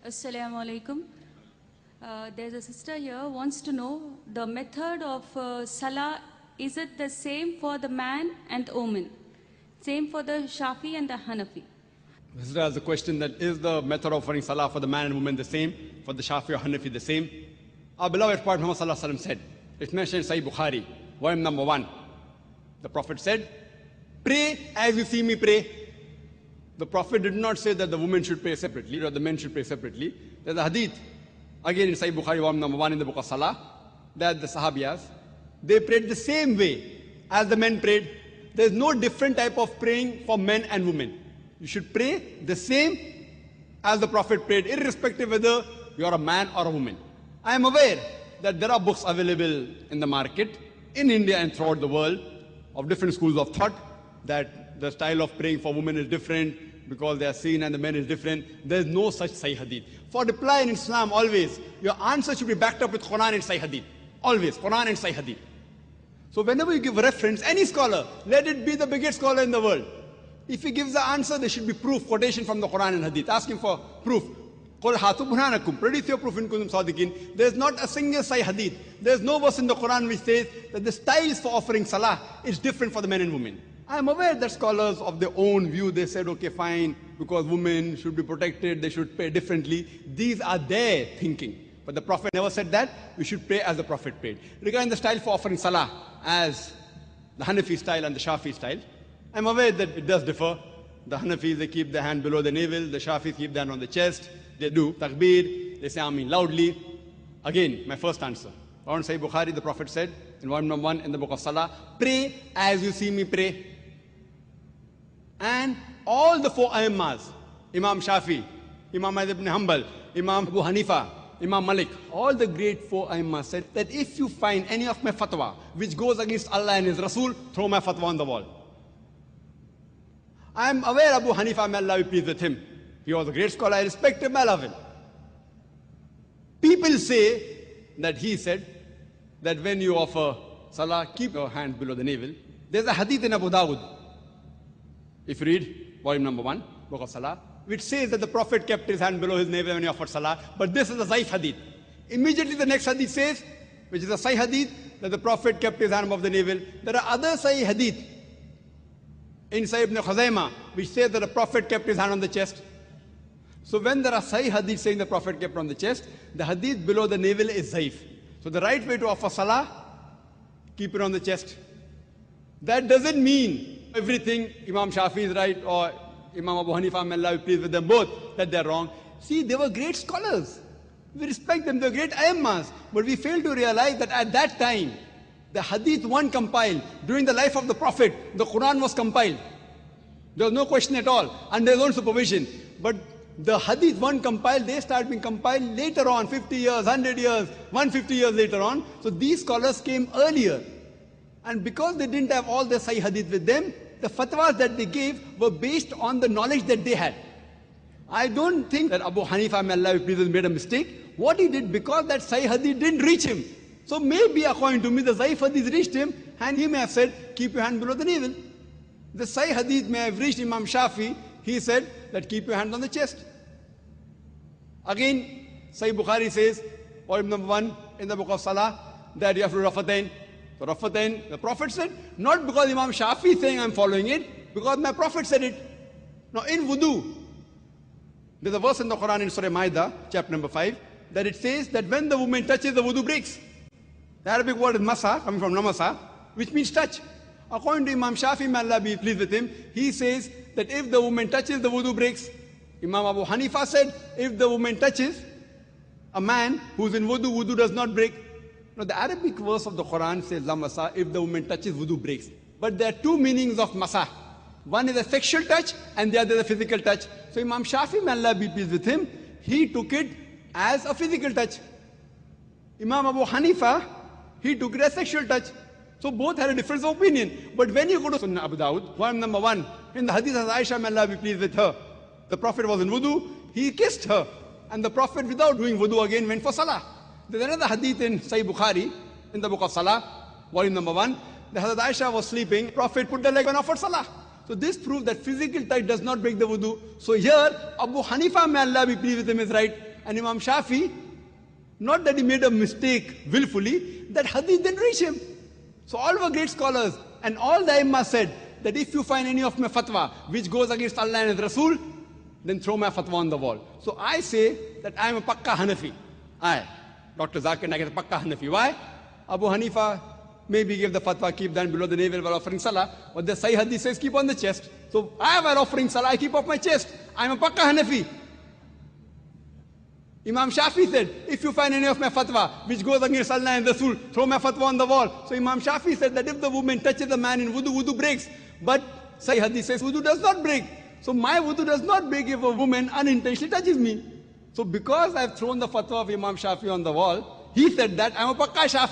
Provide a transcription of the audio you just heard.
Assalamu alaikum. There's a sister here wants to know the method of salah. Is it the same for the man and the woman? Same for the Shafi and the Hanafi? The sister has a question that is the method of offering salah for the man and woman the same, for the Shafi or Hanafi the same? Our beloved Prophet Muhammad Sallallahu Alaihi Wasallam said, it's mentioned in Sahih Bukhari, volume number 1. The Prophet said, pray as you see me pray. The Prophet did not say that the women should pray separately or the men should pray separately. There's a hadith, again in Sahih Bukhari, volume number 1 in the book of Salah, that the Sahabiyas, they prayed the same way as the men prayed. There's no different type of praying for men and women. You should pray the same as the Prophet prayed, irrespective whether you're a man or a woman. I am aware that there are books available in the market, in India and throughout the world, of different schools of thought, that the style of praying for women is different because they are seen and the men is different. There is no such Sahih Hadith. For reply in Islam, always, your answer should be backed up with Quran and Sahih Hadith. Always, Quran and Sahih Hadith. So whenever you give a reference, any scholar, let it be the biggest scholar in the world. If he gives the answer, there should be proof, quotation from the Quran and Hadith. Ask him for proof. قُلْ هَاتُوا بُرْهَانَكُمْ. Produce your proof in kuntum sadiqin. There is not a single Sahih Hadith. There is no verse in the Quran which says that the styles for offering salah is different for the men and women. I am aware that scholars of their own view, they said, okay, fine, because women should be protected, they should pray differently. These are their thinking. But the Prophet never said that. We should pray as the Prophet prayed. Regarding the style for offering salah, as the Hanafi style and the Shafi style, I'm aware that it does differ. The Hanafis, they keep their hand below the navel. The Shafis keep their hand on the chest. They do takbir. They say Ameen loudly. Again, my first answer. On Sahih Bukhari, the Prophet said, in volume number 1 in the book of Salah, pray as you see me pray. And all the 4 Aimmas, Imam Shafi, Imam Ahmad ibn Hanbal, Imam Abu Hanifa, Imam Malik, all the great 4 Aimmas said that if you find any of my fatwa which goes against Allah and His Rasul, throw my fatwa on the wall. I am aware Abu Hanifa, may Allah be pleased with him. He was a great scholar, I respect him, I love him. People say that he said that when you offer salah, keep your hand below the navel. There's a hadith in Abu Dawud, if you read volume number 1, book of Salah, which says that the Prophet kept his hand below his navel when he offered salah, but this is a Zaif hadith. Immediately the next hadith says, which is a Sahih hadith, that the Prophet kept his hand above the navel. There are other Sahih hadith in Sahih ibn Khuzaimah, which says that the Prophet kept his hand on the chest. So when there are Sahih hadith saying the Prophet kept on the chest, the hadith below the navel is Zaif. So the right way to offer salah, keep it on the chest. That doesn't mean everything Imam Shafi is right or Imam Abu Hanifa, may Allah be pleased with them both, that they're wrong. See, they were great scholars. We respect them, they're great Aimmas. But we fail to realize that at that time, the hadith one compiled, during the life of the Prophet, the Quran was compiled. There was no question at all, under his own supervision. But the hadith one compiled, they started being compiled later on, 50 years, 100 years, 150 years later on. So these scholars came earlier. And because they didn't have all the Sahih hadith with them, the fatwas that they gave were based on the knowledge that they had. I don't think that Abu Hanifa, may Allah be pleased with him, made a mistake. What he did, because that Sahih hadith didn't reach him. So maybe according to me, the Zaif hadith reached him and he may have said, keep your hand below the navel. The Sahih hadith may have reached Imam Shafi. He said that keep your hand on the chest. Again, Sahih Bukhari says, volume number 1 in the book of Salah, that you have to Rafatain. So Rafatain, the Prophet said, not because Imam Shafi is saying I'm following it, because my Prophet said it. Now in wudu, there's a verse in the Quran in Surah Ma'idah, chapter number 5, that it says that when the woman touches, the wudu breaks. The Arabic word is masa, coming from namasa, which means touch. According to Imam Shafi, may Allah be pleased with him, he says that if the woman touches, the wudu breaks. Imam Abu Hanifa said, if the woman touches a man who's in wudu, wudu does not break. Now the Arabic verse of the Quran says, la masa, if the woman touches, wudu breaks. But there are 2 meanings of masa. One is a sexual touch and the other is a physical touch. So Imam Shafi, may Allah be pleased with him, he took it as a physical touch. Imam Abu Hanifa, he took it as sexual touch. So both had a difference of opinion. But when you go to Sunnah Abu Dawud, volume number 1, in the hadith of Aisha, may Allah be pleased with her, the Prophet was in wudu, he kissed her. And the Prophet, without doing wudu again, went for salah. There's another hadith in Sahih Bukhari, in the book of Salah, volume number 1. The Hazrat Aisha was sleeping, Prophet put the leg and offered salah. So this proves that physical touch does not break the wudu. So here, Abu Hanifa, may Allah be pleased with him, is right. And Imam Shafi, not that he made a mistake willfully, that hadith didn't reach him. So all were great scholars, and all the Imam said that if you find any of my fatwa which goes against Allah and His Rasul, then throw my fatwa on the wall. So I say that I am a Pakka Hanafi. Dr. Zakir Naik is a Pakka Hanafi. Why? Abu Hanifa maybe gave the fatwa, keep down below the navel while offering salah, but the Sahih Hadith says keep on the chest. So I, while offering salah, I keep off my chest. I am a Pakka Hanafi. Imam Shafi said, if you find any of my fatwa which goes against Allah and Rasul, throw my fatwa on the wall. So Imam Shafi said that if the woman touches a man in wudu, wudu breaks. But Sahih Hadith says wudu does not break. So my wudu does not break if a woman unintentionally touches me. So because I've thrown the fatwa of Imam Shafi on the wall, he said that I'm a Pakka Shafi.